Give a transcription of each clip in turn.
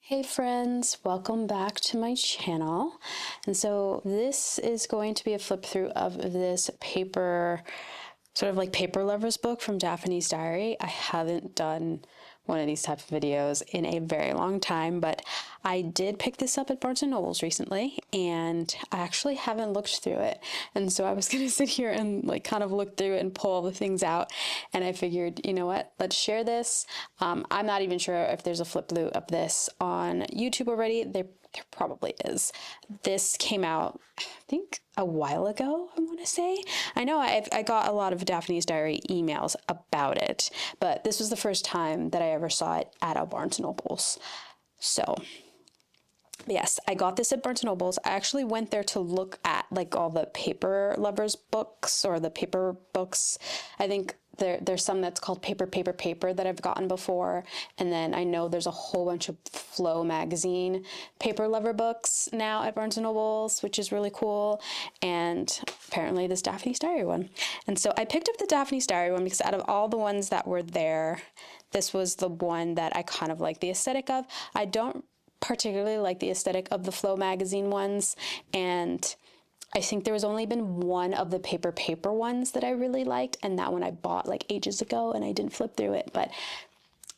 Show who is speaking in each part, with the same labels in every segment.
Speaker 1: Hey friends, welcome back to my channel. And so this is going to be a flip through of this paper, sort of like paper lovers book from Daphne's Diary. I haven't done one of these type of videos in a very long time, but I did pick this up at Barnes & Noble's recently, and I actually haven't looked through it. And so I was going to sit here and like kind of look through it and pull all the things out. And I figured, you know what, let's share this. I'm not even sure if there's a flip through of this on YouTube already. There probably is. This came out, I think, a while ago, I want to say. I know I got a lot of Daphne's Diary emails about it, but this was the first time that I ever saw it at a Barnes & Noble's. So yes, I got this at Barnes & Noble's. I actually went there to look at like all the paper lovers books or the paper books. I think there's some that's called paper that I've gotten before. And then I know there's a whole bunch of Flow magazine paper lover books now at Barnes & Noble's, which is really cool. And apparently this Daphne's Diary one. And so I picked up the Daphne's Diary one because out of all the ones that were there, this was the one that I kind of like the aesthetic of. I don't particularly like the aesthetic of the Flow magazine ones, and I think there was only been one of the paper ones that I really liked, and that one I bought like ages ago and I didn't flip through it, but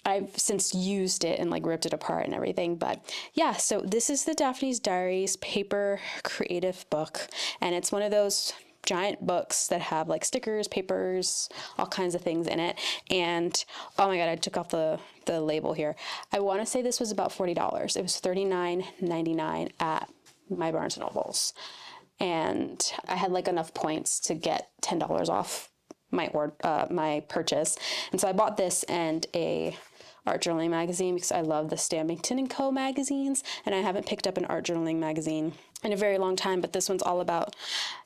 Speaker 1: I've since used it and like ripped it apart and everything. But yeah, so this is the Daphne's Diaries paper creative book, and it's one of those giant books that have like stickers, papers, all kinds of things in it. And oh my god, I took off the label here. I want to say this was about $40. It was $39.99 at my Barnes & Noble's. And I had like enough points to get $10 off my purchase. And so I bought this and a art journaling magazine because I love the Stampington & Co. magazines, and I haven't picked up an art journaling magazine in a very long time, but this one's all about,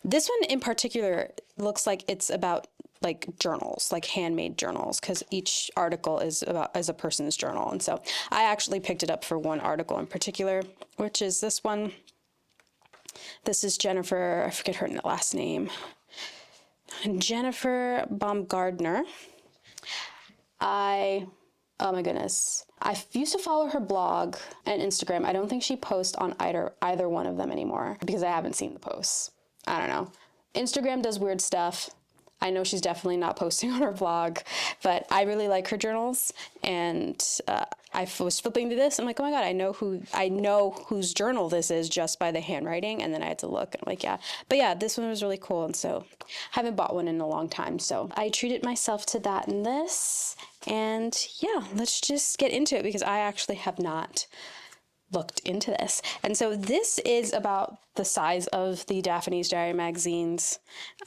Speaker 1: this one in particular looks like it's about like journals, like handmade journals, because each article is about as a person's journal. And so I actually picked it up for one article in particular, which is this one. This is Jennifer, I forget her last name, Jennifer Baumgardner. Oh my goodness. I used to follow her blog and Instagram. I don't think she posts on either one of them anymore because I haven't seen the posts. I don't know. Instagram does weird stuff. I know she's definitely not posting on her blog, but I really like her journals, and I was flipping through this. I'm like, oh my god, I know whose journal this is just by the handwriting, and then I had to look, and I'm like, yeah. But yeah, this one was really cool, and so I haven't bought one in a long time, so I treated myself to that and this, and yeah, let's just get into it because I actually have not looked into this. And so this is about the size of the Daphne's Diary magazines.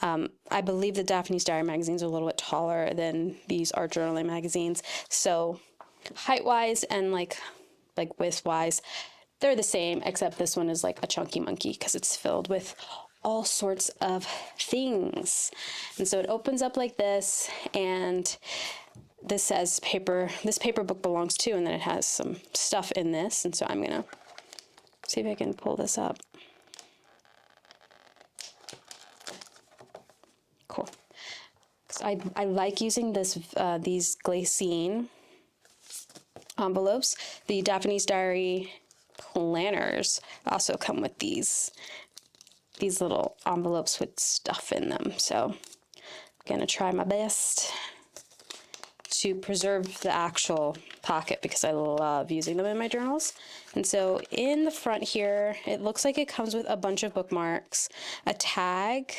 Speaker 1: I believe the Daphne's Diary magazines are a little bit taller than these art journaling magazines. So height-wise and like width-wise, they're the same, except this one is like a chunky monkey because it's filled with all sorts of things. And so it opens up like this, and this says this paper book belongs to, and then it has some stuff in this. And so I'm gonna see if I can pull this up. Cool. So I like using these Glacine envelopes. The Daphne's Diary planners also come with these little envelopes with stuff in them. So I'm gonna try my best to preserve the actual pocket because I love using them in my journals. And so in the front here, it looks like it comes with a bunch of bookmarks, a tag.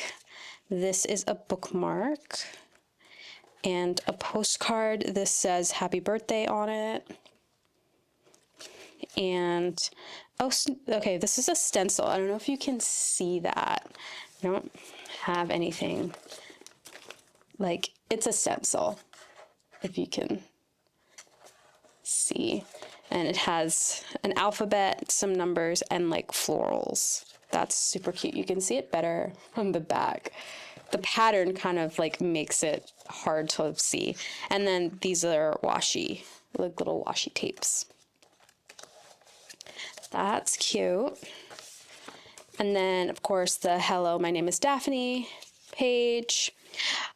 Speaker 1: This is a bookmark, and a postcard. This says happy birthday on it. And oh, okay, this is a stencil. I don't know if you can see that. I don't have anything. Like, it's a stencil, if you can see. And it has an alphabet, some numbers, and like florals. That's super cute. You can see it better from the back. The pattern kind of like makes it hard to see. And then these are washi, like little washi tapes. That's cute. And then of course the hello, my name is Daphne page.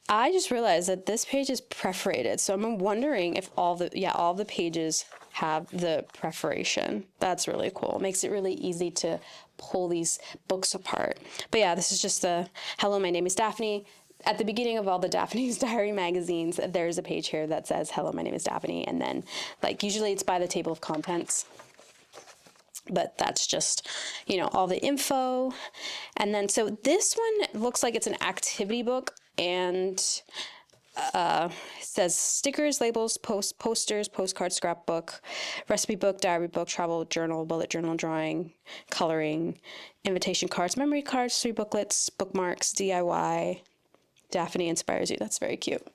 Speaker 1: I just realized that this page is perforated, so I'm wondering if all the pages have the perforation. That's really cool. It makes it really easy to pull these books apart. But yeah, this is just the hello, my name is Daphne. At the beginning of all the Daphne's Diary magazines, there's a page here that says, hello, my name is Daphne. And then, like, usually it's by the table of contents. But that's just, you know, all the info. And then, so this one looks like it's an activity book, and it says stickers, labels, posters, postcard, scrapbook, recipe book, diary book, travel journal, bullet journal, drawing, coloring, invitation cards, memory cards, 3 booklets, bookmarks, DIY. Daphne inspires you. That's very cute.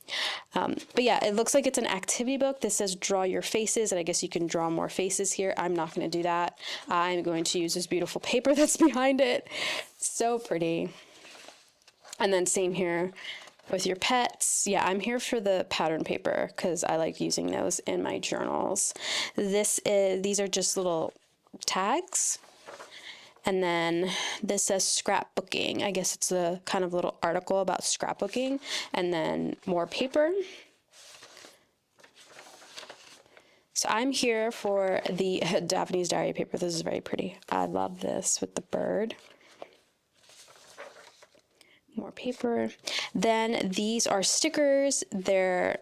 Speaker 1: But yeah, it looks like it's an activity book. This says draw your faces, and I guess you can draw more faces here. I'm not going to do that. I'm going to use this beautiful paper that's behind it. So pretty. And then same here with your pets. Yeah, I'm here for the pattern paper because I like using those in my journals. These are just little tags. And then this says scrapbooking. I guess it's a kind of little article about scrapbooking. And then more paper. So I'm here for the Daphne's Diary paper. This is very pretty. I love this with the bird. More paper. Then these are stickers. They're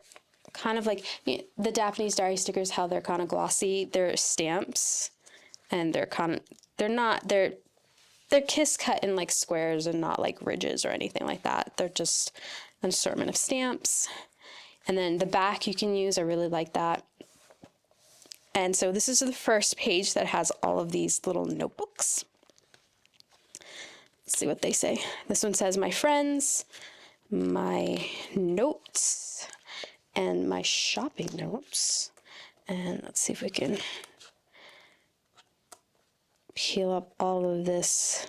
Speaker 1: kind of like the Daphne's Diary stickers, how they're kind of glossy. They're stamps, and they're kiss cut in like squares and not like ridges or anything like that. They're just an assortment of stamps. And then the back you can use. I really like that. And so this is the first page that has all of these little notebooks. Let's see what they say. This one says my friends, my notes, and my shopping notes. And let's see if we can peel up all of this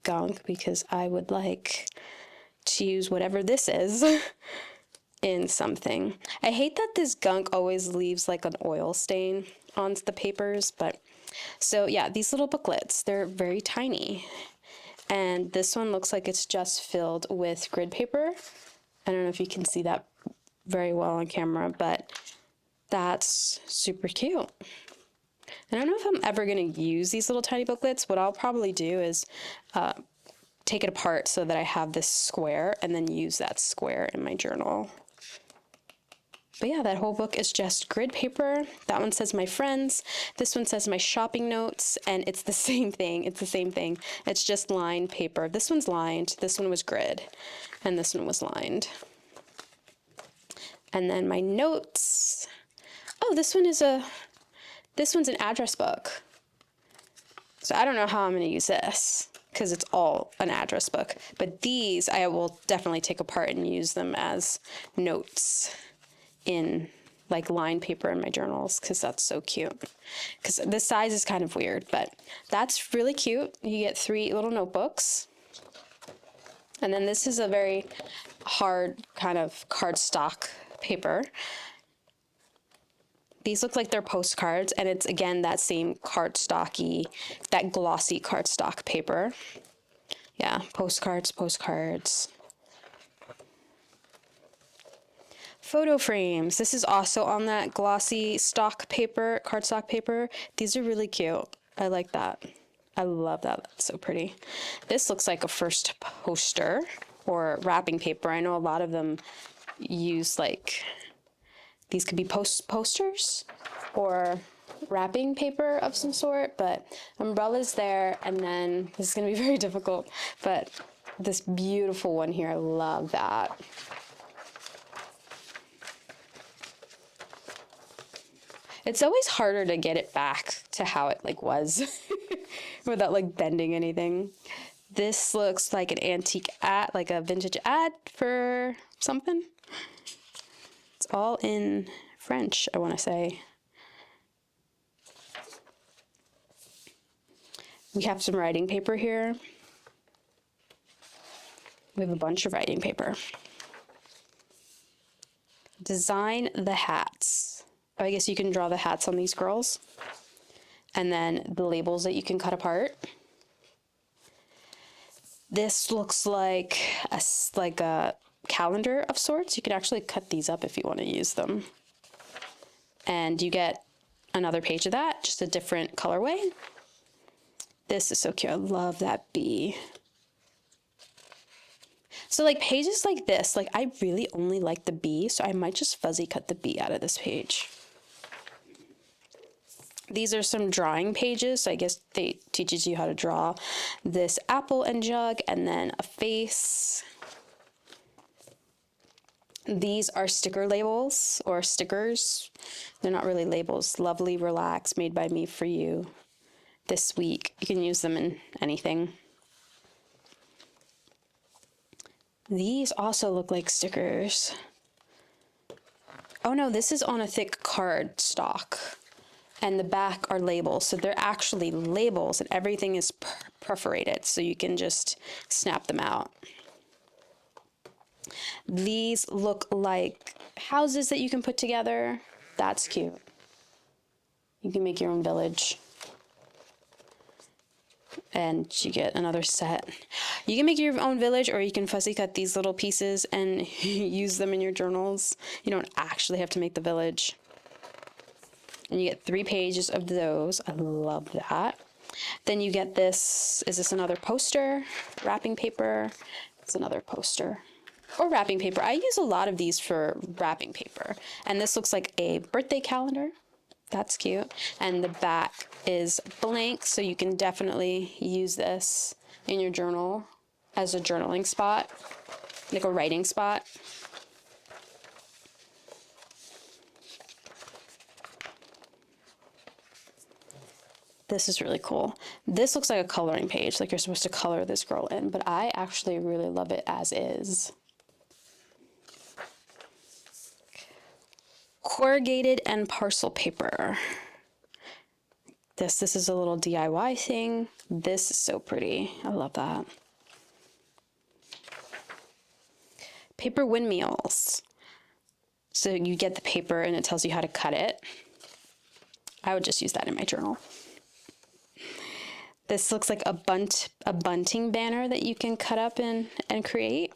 Speaker 1: gunk, because I would like to use whatever this is in something. I hate that this gunk always leaves like an oil stain on the papers, but so yeah, these little booklets, they're very tiny. And this one looks like it's just filled with grid paper. I don't know if you can see that very well on camera, but that's super cute. I don't know if I'm ever going to use these little tiny booklets. What I'll probably do is take it apart so that I have this square, and then use that square in my journal. But yeah, that whole book is just grid paper. That one says my friends. This one says my shopping notes, and it's the same thing. It's the same thing. It's just lined paper. This one's lined. This one was grid, and this one was lined. And then my notes. Oh, this one's an address book. So I don't know how I'm going to use this, because it's all an address book. But these I will definitely take apart and use them as notes in like lined paper in my journals, because that's so cute. Because the size is kind of weird, but that's really cute. You get 3 little notebooks. And then this is a very hard kind of cardstock paper. These look like they're postcards, and it's, again, that same cardstocky, that glossy cardstock paper. Yeah, postcards. Photo frames. This is also on that glossy stock paper, cardstock paper. These are really cute. I like that. I love that. That's so pretty. This looks like a first poster or wrapping paper. I know a lot of them use like, these could be posters or wrapping paper of some sort, but umbrella's there, and then this is going to be very difficult, but this beautiful one here, I love that. It's always harder to get it back to how it like was without like bending anything. This looks like an antique ad, like a vintage ad for something. It's all in French, I want to say. We have some writing paper here. We have a bunch of writing paper. Design the hats. I guess you can draw the hats on these girls. And then the labels that you can cut apart. This looks like a calendar of sorts. You can actually cut these up if you want to use them. And you get another page of that, just a different colorway. This is so cute. I love that bee. So like pages like this, like I really only like the bee, so I might just fuzzy cut the bee out of this page. These are some drawing pages, so I guess they teaches you how to draw this apple and jug and then a face. These are sticker labels or stickers. They're not really labels. Lovely, relax, made by me for you. This week. You can use them in anything. These also look like stickers. Oh no, this is on a thick card stock. And the back are labels. So they're actually labels and everything is perforated. So you can just snap them out. These look like houses that you can put together. That's cute. You can make your own village. And you get another set. You can make your own village, or you can fussy cut these little pieces and use them in your journals. You don't actually have to make the village. And you get 3 pages of those. I love that. Then you get this. Is this another poster? Wrapping paper. It's another poster. Or wrapping paper. I use a lot of these for wrapping paper. And this looks like a birthday calendar. That's cute. And the back is blank, so you can definitely use this in your journal as a journaling spot, like a writing spot. This is really cool. This looks like a coloring page, like you're supposed to color this girl in, but I actually really love it as is. Corrugated and parcel paper. This is a little DIY thing. This is so pretty. I love that. Paper windmills. So you get the paper and it tells you how to cut it. I would just use that in my journal. This looks like a bunting banner that you can cut up and create.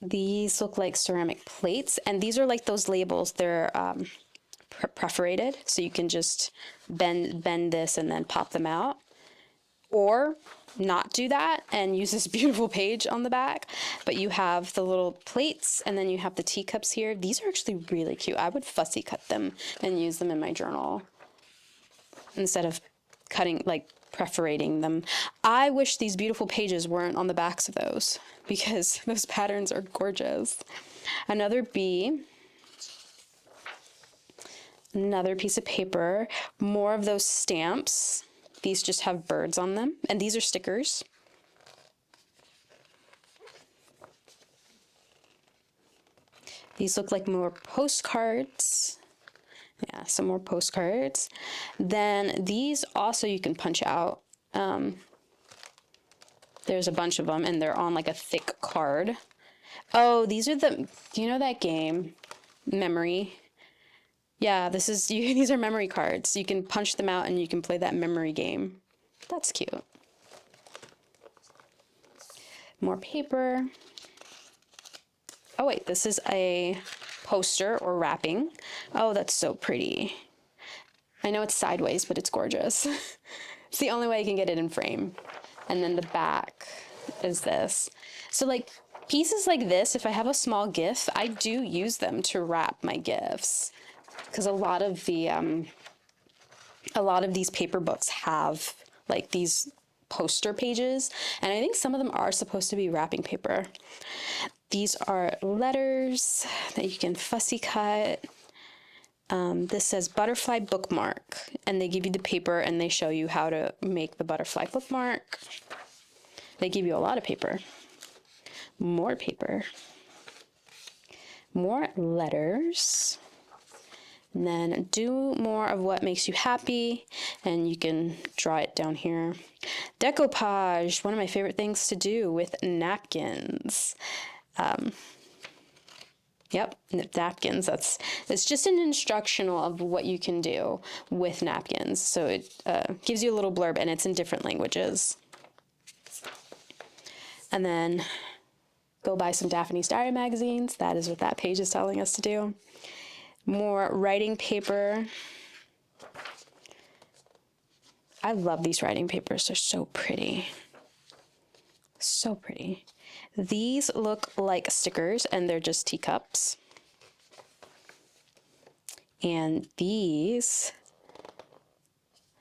Speaker 1: These look like ceramic plates, and these are like those labels. They're perforated, so you can just bend this and then pop them out, or not do that and use this beautiful page on the back. But you have the little plates, and then you have the teacups here. These are actually really cute. I would fussy cut them and use them in my journal instead of cutting, like perforating them. I wish these beautiful pages weren't on the backs of those, because those patterns are gorgeous. Another bee. Another piece of paper. More of those stamps. These just have birds on them, and these are stickers. These look like more postcards. Yeah, some more postcards. Then these also you can punch out. There's a bunch of them, and they're on like a thick card. Oh, these are the, you know that game, Memory? Yeah, these are memory cards. You can punch them out and you can play that memory game. That's cute. More paper. Oh wait, this is a poster or wrapping. Oh, that's so pretty. I know it's sideways, but it's gorgeous. It's the only way I can get it in frame. And then the back is this. So like pieces like this, if I have a small gift, I do use them to wrap my gifts. Because a lot of these paper books have like these poster pages, and I think some of them are supposed to be wrapping paper. These are letters that you can fussy cut. This says butterfly bookmark, and they give you the paper and they show you how to make the butterfly bookmark. They give you a lot of paper. More paper. More letters. And then do more of what makes you happy, and you can draw it down here. Decoupage, one of my favorite things to do with napkins. Yep, napkins. It's just an instructional of what you can do with napkins. So it gives you a little blurb, and it's in different languages. And then go buy some Daphne's Diary magazines. That is what that page is telling us to do. More writing paper. I love these writing papers. They're so pretty. So pretty. These look like stickers and they're just teacups. And these,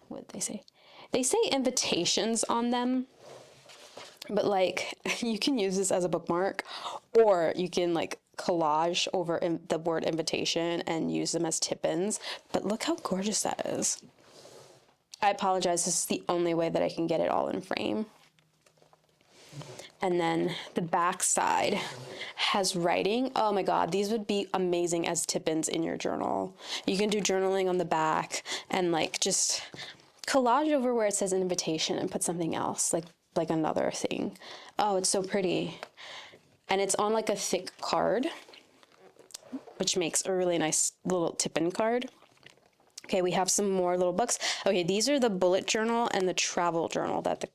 Speaker 1: what did they say? They say invitations on them, but like you can use this as a bookmark, or you can like collage over the word invitation and use them as tip-ins. But look how gorgeous that is. I apologize, this is the only way that I can get it all in frame. And then the back side has writing. Oh my God, these would be amazing as tip-ins in your journal. You can do journaling on the back and like just collage over where it says invitation and put something else, like another thing. Oh, it's so pretty. And it's on like a thick card, which makes a really nice little tip-in card. Okay, we have some more little books. Okay, these are the bullet journal and the travel journal that the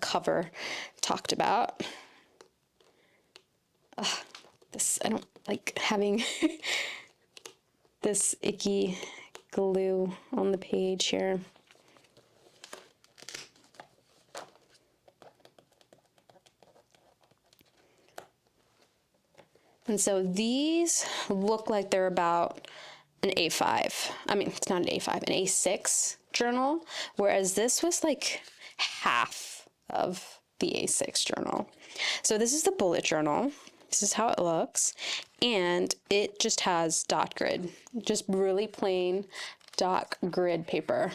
Speaker 1: cover talked about. This, I don't like having this icky glue on the page here. And so these look like they're about an A5. I mean, it's not an A5, an A6 journal, whereas this was like half of the A6 journal. So this is the bullet journal. This is how it looks. And it just has dot grid, just really plain dot grid paper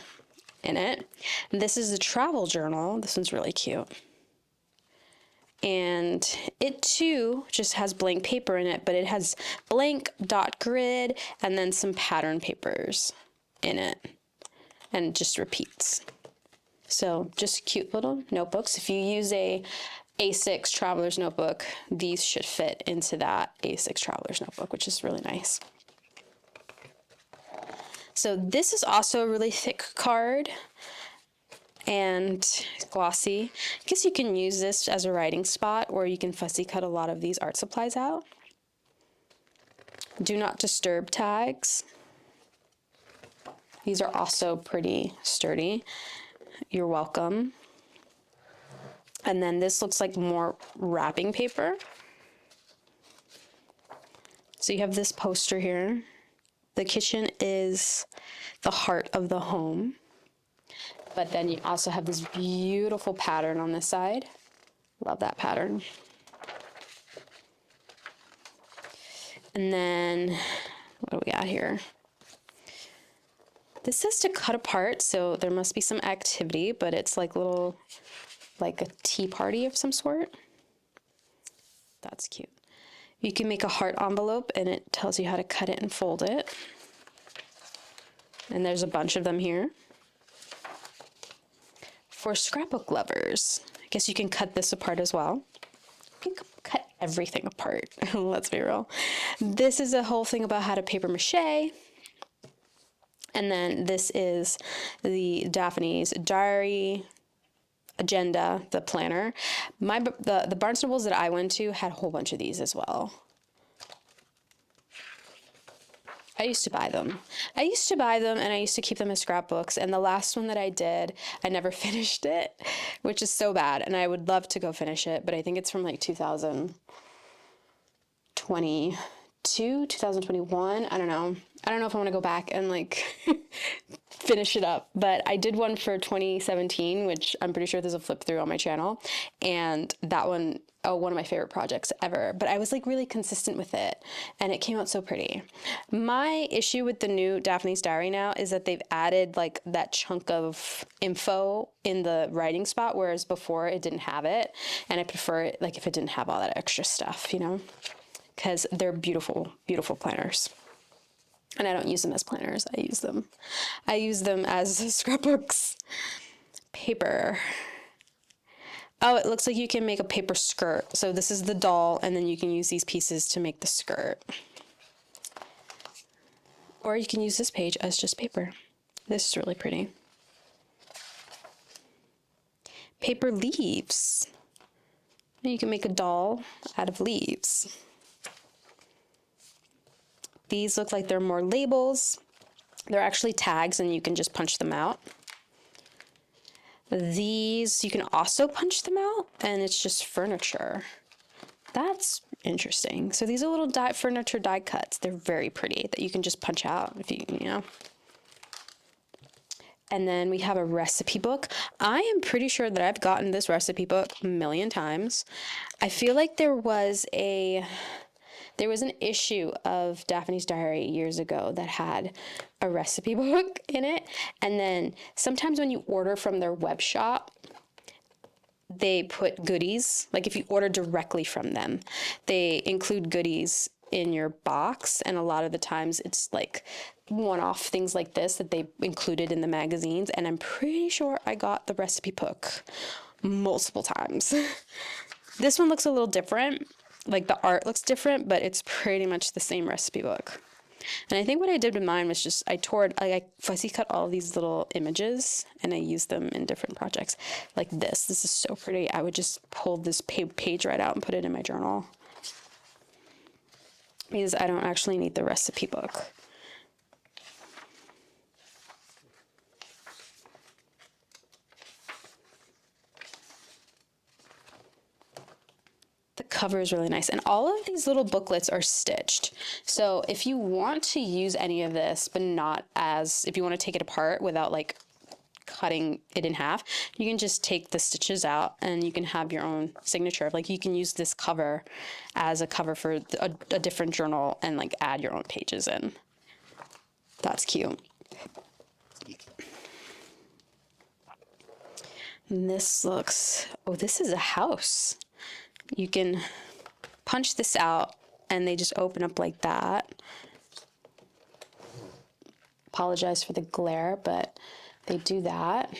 Speaker 1: in it. And this is the travel journal. This one's really cute. And it too just has blank paper in it, but it has blank dot grid and then some pattern papers in it, and it just repeats. So just cute little notebooks. If you use a A6 traveler's notebook, these should fit into that A6 traveler's notebook, which is really nice. So this is also a really thick card and glossy. I guess you can use this as a writing spot, or you can fussy cut a lot of these art supplies out. Do not disturb tags. These are also pretty sturdy. You're welcome. And then this looks like more wrapping paper. So you have this poster here. The kitchen is the heart of the home. But then you also have this beautiful pattern on this side. Love that pattern. And then, what do we got here? This says to cut apart, so there must be some activity, but it's like little, like a tea party of some sort. That's cute. You can make a heart envelope, and it tells you how to cut it and fold it. And there's a bunch of them here. For scrapbook lovers, I guess you can cut this apart as well. You can cut everything apart, let's be real. This is a whole thing about how to paper mache. And then this is the Daphne's Diary agenda, the planner. The Barnes & Nobles that I went to had a whole bunch of these as well. I used to buy them. And I used to keep them as scrapbooks. And the last one that I did, I never finished it, which is so bad. And I would love to go finish it, but I think it's from like 2022, 2021. I don't know. I don't know if I want to go back and like finish it up, but I did one for 2017, which I'm pretty sure there's a flip through on my channel. And that one, oh, one of my favorite projects ever, but I was like really consistent with it and it came out so pretty. My issue with the new Daphne's Diary now is that they've added like that chunk of info in the writing spot, whereas before it didn't have it. And I prefer it like if it didn't have all that extra stuff, you know, because they're beautiful, beautiful planners. And I don't use them as planners. I use them as scrapbooks. Paper. Oh, it looks like you can make a paper skirt. So this is the doll, and then you can use these pieces to make the skirt. Or you can use this page as just paper. This is really pretty. Paper leaves. And you can make a doll out of leaves. These look like they're more labels. They're actually tags and you can just punch them out. These, you can also punch them out and it's just furniture. That's interesting. So these are little furniture die cuts. They're very pretty that you can just punch out if you know. And then we have a recipe book. I am pretty sure that I've gotten this recipe book a million times. I feel like there was an issue of Daphne's Diary years ago that had a recipe book in it. And then sometimes when you order from their web shop, they put goodies. Like if you order directly from them, they include goodies in your box. And a lot of the times it's like one-off things like this that they included in the magazines. And I'm pretty sure I got the recipe book multiple times. This one looks a little different. Like the art looks different, but it's pretty much the same recipe book. And I think what I did with mine was just I fussy cut all these little images and I used them in different projects. Like this is so pretty. I would just pull this page right out and put it in my journal because I don't actually need the recipe book. The cover is really nice, and all of these little booklets are stitched. So if you want to use any of this, but not as, if you want to take it apart without like cutting it in half, you can just take the stitches out and you can have your own signature. Like you can use this cover as a cover for a different journal and like add your own pages in. That's cute. And this looks, oh, this is a house. You can punch this out and they just open up like that. Apologize for the glare, but they do that.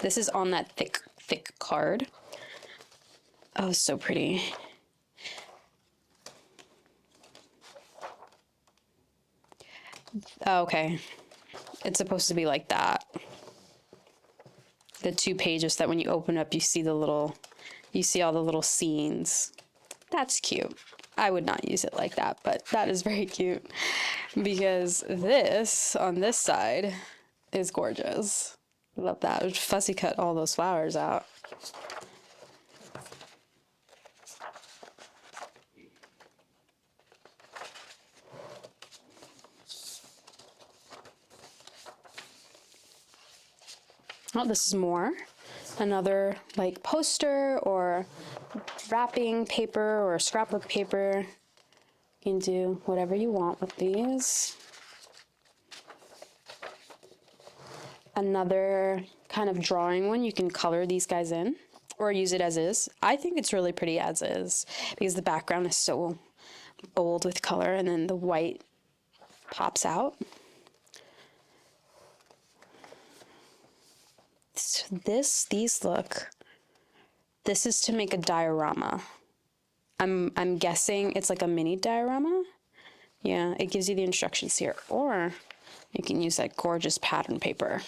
Speaker 1: This is on that thick card. Oh, so pretty. Oh, okay. It's supposed to be like that. The 2 pages that when you open up, you see all the little scenes. That's cute. I would not use it like that, but that is very cute because this on this side is gorgeous. I love that. I would fussy cut all those flowers out. Oh, this is more. Another like poster or wrapping paper or scrapbook paper. You can do whatever you want with these. Another kind of drawing one, you can color these guys in or use it as is. I think it's really pretty as is because the background is so bold with color and then the white pops out. These look, this is to make a diorama. I'm guessing it's like a mini diorama. Yeah, it gives you the instructions here, or you can use that gorgeous pattern paper.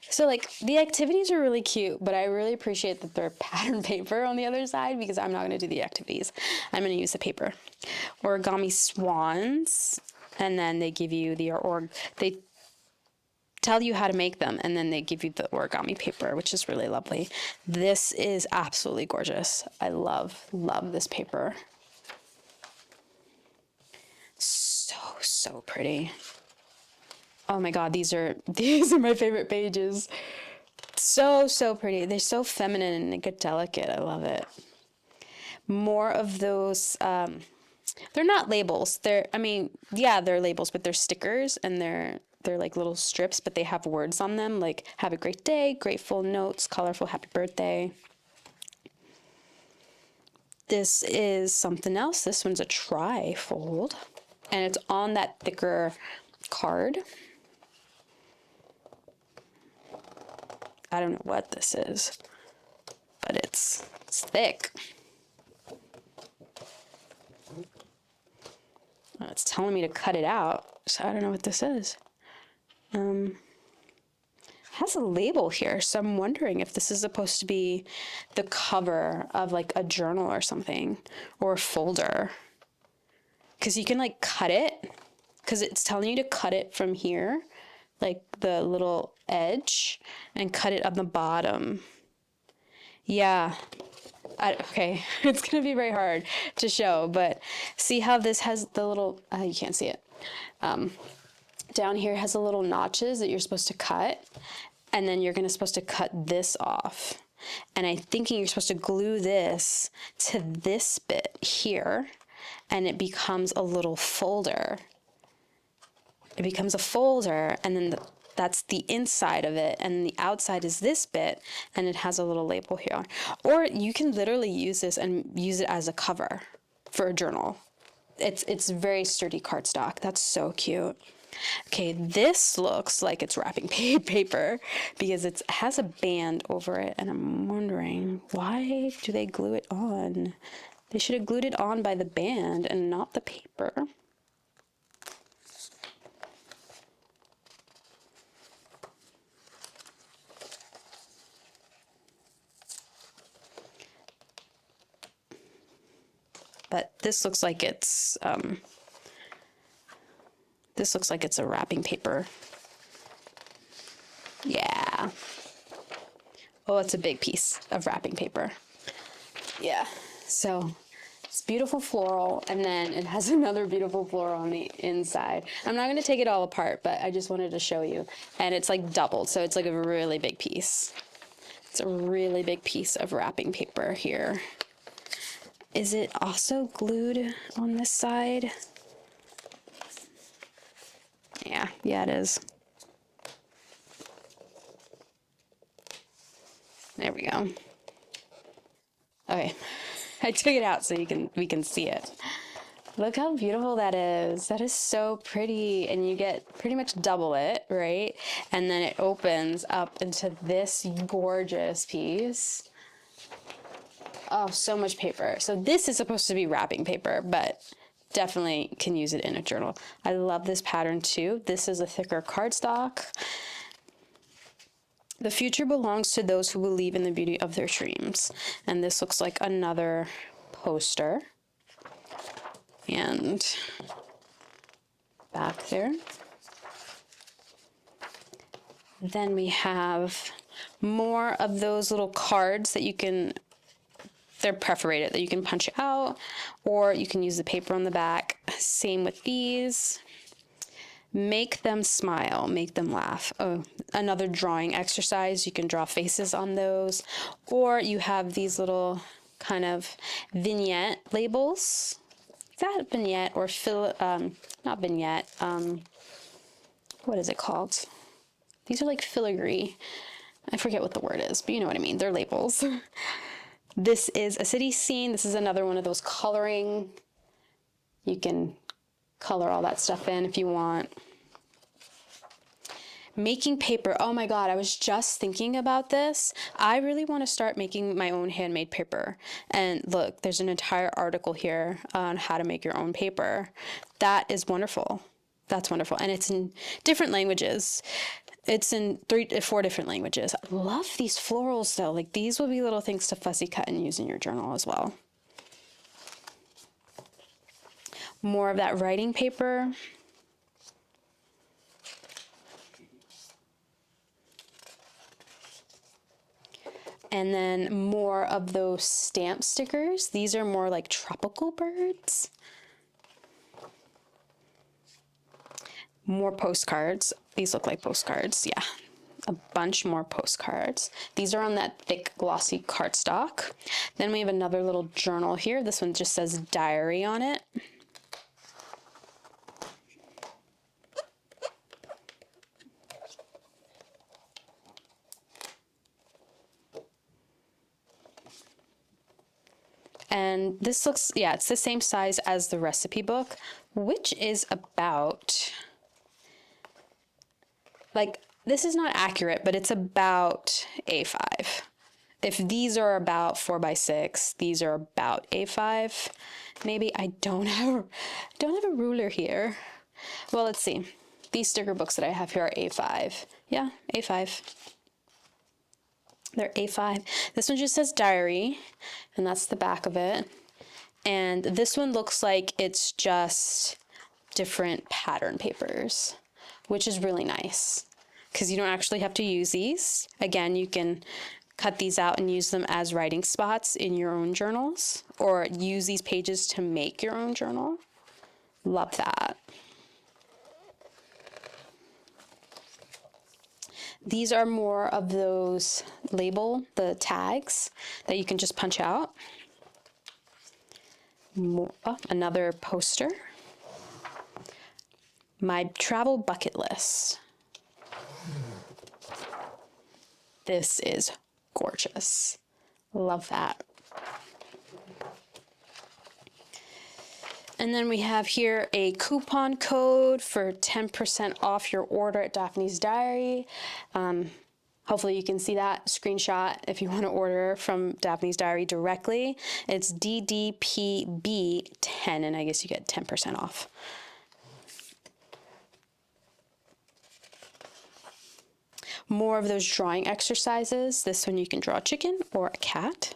Speaker 1: So like the activities are really cute, but I really appreciate that they're pattern paper on the other side because I'm not going to do the activities. I'm going to use the paper. Origami swans, and then they give you they tell you how to make them, and then they give you the origami paper, which is really lovely. This is absolutely gorgeous. I love this paper. So pretty. Oh my god, these are my favorite pages. So pretty. They're so feminine and delicate. I love it. More of those they're not labels. They're labels, but they're stickers and they're like little strips, but they have words on them like have a great day, grateful notes, colorful happy birthday. This is something else. This one's a tri-fold and it's on that thicker card. I don't know what this is, but it's thick. It's telling me to cut it out, so I don't know what this is. has a label here, so I'm wondering if this is supposed to be the cover of like a journal or something, or a folder. Because you can like cut it, because it's telling you to cut it from here, like the little edge, and cut it on the bottom. Yeah. Okay, it's gonna be very hard to show, but see how this has the little, you can't see it. Down here has a little notches that you're supposed to cut, and then you're supposed to cut this off. And I'm thinking you're supposed to glue this to this bit here, and it becomes a little folder. It becomes a folder, and then that's the inside of it, and the outside is this bit, and it has a little label here. Or you can literally use this and use it as a cover for a journal. It's very sturdy cardstock. That's so cute. Okay, this looks like it's wrapping paper because it has a band over it, and I'm wondering, why do they glue it on? They should have glued it on by the band and not the paper. But this looks like it's a wrapping paper. Yeah. Oh, it's a big piece of wrapping paper. Yeah. So it's beautiful floral, and then it has another beautiful floral on the inside. I'm not going to take it all apart, but I just wanted to show you. And it's like doubled, so it's like a really big piece. It's a really big piece of wrapping paper here. Is it also glued on this side? Yeah, it is. There we go. Okay, I took it out so we can see it. Look how beautiful that is. That is so pretty, and you get pretty much double it, right? And then it opens up into this gorgeous piece. Oh, so much paper. So this is supposed to be wrapping paper, but definitely can use it in a journal. I love this pattern too. This is a thicker cardstock. The future belongs to those who believe in the beauty of their dreams. And this looks like another poster. And back there. Then we have more of those little cards that you can, they're perforated, that you can punch out, or you can use the paper on the back. Same with these. Make them smile, make them laugh. Oh, another drawing exercise. You can draw faces on those, or you have these little kind of vignette labels. Is that vignette or not vignette? What is it called? These are like filigree. I forget what the word is, but you know what I mean. They're labels. This is a city scene. This is another one of those coloring. You can color all that stuff in if you want. Making paper. Oh my God, I was just thinking about this. I really want to start making my own handmade paper. And look, there's an entire article here on how to make your own paper. That is wonderful. That's wonderful. And it's in different languages. It's in 4 different languages. I love these florals though. Like these will be little things to fussy cut and use in your journal as well. More of that writing paper. And then more of those stamp stickers. These are more like tropical birds. More postcards. These look like postcards, yeah. A bunch more postcards. These are on that thick glossy cardstock. Then we have another little journal here. This one just says diary on it. And this looks, yeah, it's the same size as the recipe book, which is about, like, this is not accurate, but it's about A5. If these are about 4x6, these are about A5. Maybe I don't have a ruler here. Well, let's see. These sticker books that I have here are A5. Yeah, A5. They're A5. This one just says diary, and that's the back of it. And this one looks like it's just different pattern papers, which is really nice because you don't actually have to use these. Again, you can cut these out and use them as writing spots in your own journals, or use these pages to make your own journal. Love that. These are more of those the tags that you can just punch out. Another poster. My travel bucket list. This is gorgeous. Love that. And then we have here a coupon code for 10% off your order at Daphne's Diary. Hopefully you can see that screenshot if you want to order from Daphne's Diary directly. It's DDPB10, and I guess you get 10% off. More of those drawing exercises. This one you can draw a chicken or a cat.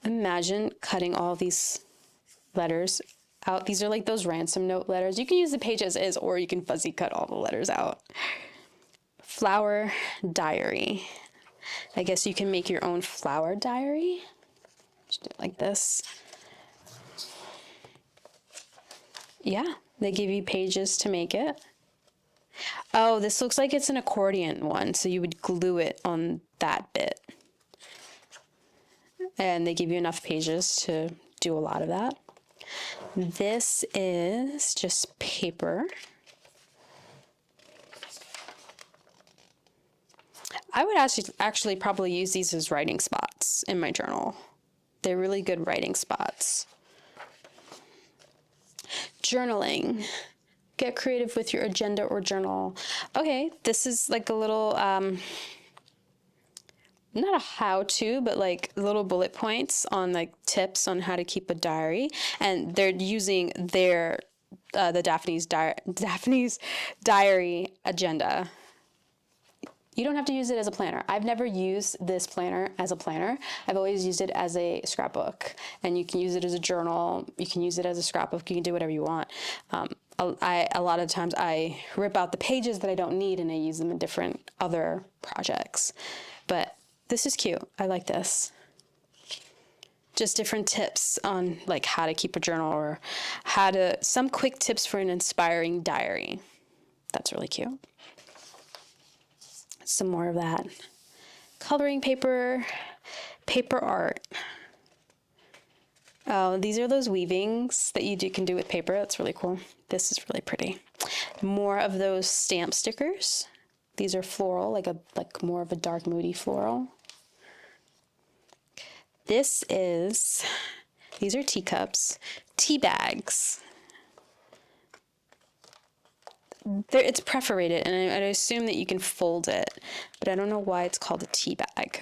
Speaker 1: Imagine cutting all these letters out. These are like those ransom note letters. You can use the page as is, or you can fuzzy cut all the letters out. Flower diary. I guess you can make your own flower diary. Just do it like this. Yeah, they give you pages to make it. Oh, this looks like it's an accordion one, so you would glue it on that bit. And they give you enough pages to do a lot of that. This is just paper. I would actually probably use these as writing spots in my journal. They're really good writing spots. Journaling. Get creative with your agenda or journal. Okay, this is like a little, not a how-to, but like little bullet points on like tips on how to keep a diary. And they're using the Daphne's Diary agenda. You don't have to use it as a planner. I've never used this planner as a planner. I've always used it as a scrapbook, and you can use it as a journal. You can use it as a scrapbook. You can do whatever you want. A lot of times I rip out the pages that I don't need and I use them in different other projects. But this is cute. I like this. Just different tips on like how to keep a journal, or some quick tips for an inspiring diary. That's really cute. Some more of that. Coloring paper, paper art. Oh, these are those weavings that you can do with paper. That's really cool. This is really pretty. More of those stamp stickers. These are floral, like more of a dark, moody floral. These are teacups, tea bags. It's perforated, and I assume that you can fold it, but I don't know why it's called a tea bag.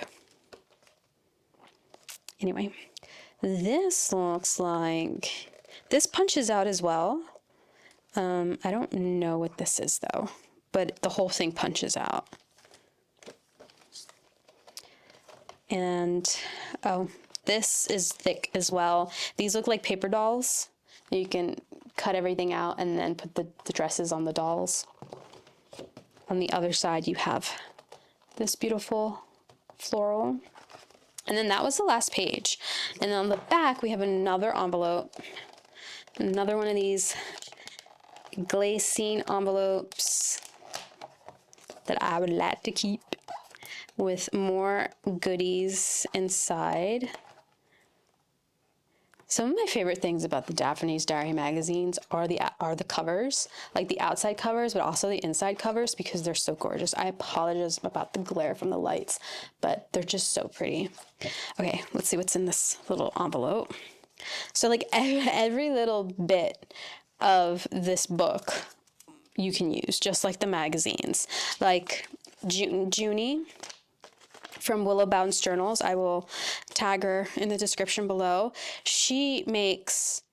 Speaker 1: Anyway, this looks like, this punches out as well. I don't know what this is though, but the whole thing punches out. And, oh, this is thick as well. These look like paper dolls. You can cut everything out and then put the dresses on the dolls. On the other side, you have this beautiful floral. And then that was the last page. And on the back, we have another envelope. Another one of these glacine envelopes that I would like to keep, with more goodies inside. Some of my favorite things about the Daphne's Diary magazines are the covers, like the outside covers, but also the inside covers, because they're so gorgeous. I apologize about the glare from the lights, but they're just so pretty. Okay, let's see what's in this little envelope. So like every little bit of this book you can use, just like the magazines. Like Juni from Willow Bounce Journals, I will tag her in the description below. She makes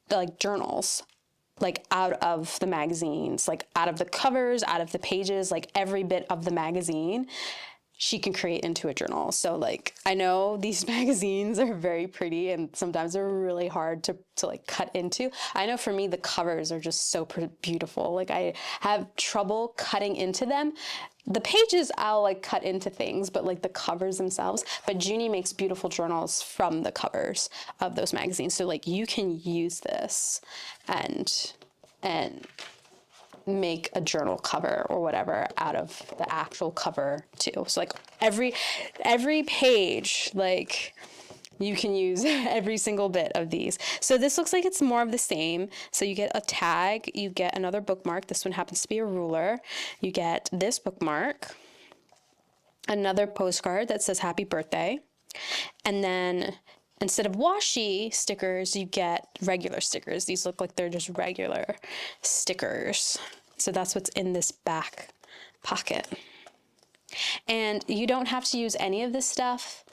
Speaker 1: like journals like out of the magazines, like out of the covers, out of the pages, like every bit of the magazine, she can create into a journal. So like, I know these magazines are very pretty and sometimes they're really hard to like cut into. I know for me, the covers are just so beautiful. Like I have trouble cutting into them. The pages I'll like cut into things, but like the covers themselves. But Juni makes beautiful journals from the covers of those magazines. So like you can use this and make a journal cover or whatever out of the actual cover too. So like every page, like you can use every single bit of these. So this looks like it's more of the same. So you get a tag, you get another bookmark. This one happens to be a ruler. You get this bookmark, another postcard that says happy birthday. And then instead of washi stickers, you get regular stickers. These look like they're just regular stickers. So that's what's in this back pocket. And you don't have to use any of this stuff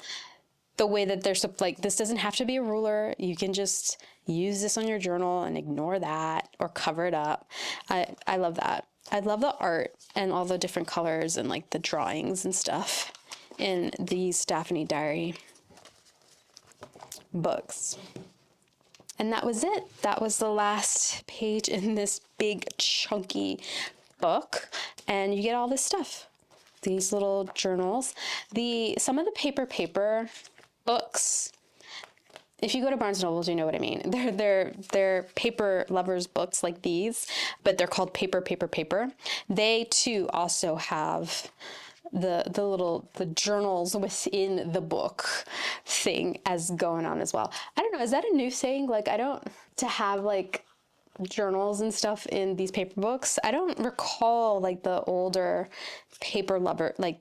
Speaker 1: the way that they're like, this doesn't have to be a ruler. You can just use this on your journal and ignore that or cover it up. I love that. I love the art and all the different colors and like the drawings and stuff in these Daphne Diary books. And that was it. That was the last page in this big chunky book. And you get all this stuff, these little journals. Some of the paper books, if you go to Barnes & Nobles, you know what I mean. They're paper lovers books like these, but they're called paper. They too also have the journals within the book thing as going on as well. I don't know, is that a new thing? Like to have like journals and stuff in these paper books. I don't recall like the older paper lover, like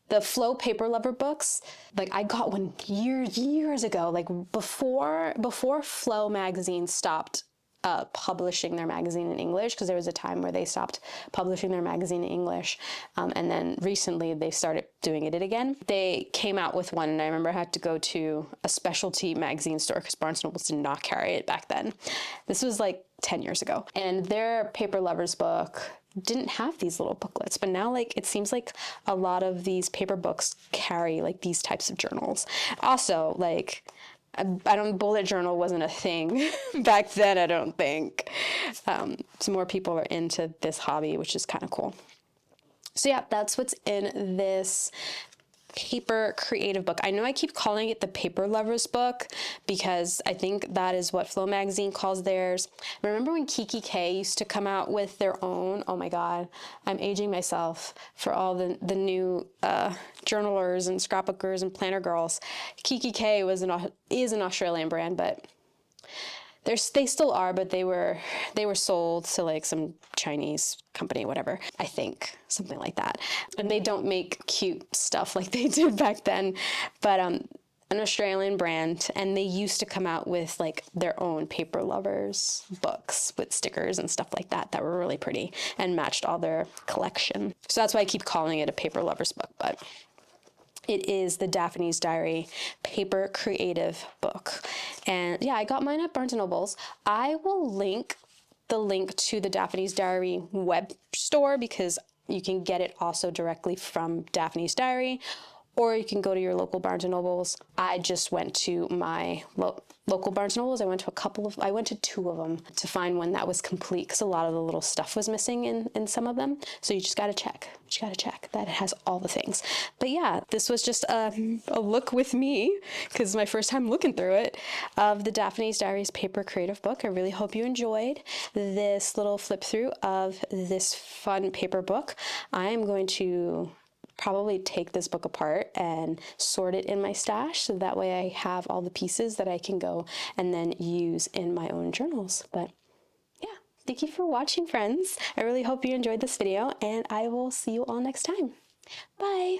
Speaker 1: the Flow Paper Lover books. Like I got one years ago, like before Flow magazine stopped publishing their magazine in English, because there was a time where they stopped publishing their magazine in English, and then recently they started doing it again. They came out with one, and I remember I had to go to a specialty magazine store because Barnes & Nobles did not carry it back then. This was like 10 years ago, and their Paper Lovers book didn't have these little booklets, but now like it seems like a lot of these paper books carry like these types of journals. Also, like bullet journal wasn't a thing back then, I don't think. So more people are into this hobby, which is kind of cool. So yeah, that's what's in this paper creative book. I know I keep calling it the Paper Lovers book because I think that is what Flow magazine calls theirs. Remember when Kiki K used to come out with their own? Oh my God, I'm aging myself for all the new journalers and scrapbookers and planner girls. Kiki K is an Australian brand, but they still are, but they were sold to like some Chinese company, whatever, I think, something like that. And they don't make cute stuff like they did back then, but an Australian brand, and they used to come out with like their own Paper Lovers books with stickers and stuff like that were really pretty and matched all their collection. So that's why I keep calling it a Paper Lovers book, but it is the Daphne's Diary paper creative book. And yeah, I got mine at Barnes & Nobles. I will link the link to the Daphne's Diary web store because you can get it also directly from Daphne's Diary, or you can go to your local Barnes & Nobles. I just went to my local Barnes & Nobles. I went to 2 of them to find one that was complete because a lot of the little stuff was missing in some of them. So you just got to check. That it has all the things. But yeah, this was just a look with me, because it's my first time looking through it, of the Daphne's Diaries paper creative book. I really hope you enjoyed this little flip through of this fun paper book. I am going to probably take this book apart and sort it in my stash, so that way I have all the pieces that I can go and then use in my own journals. But yeah, thank you for watching, friends. I really hope you enjoyed this video, and I will see you all next time. Bye.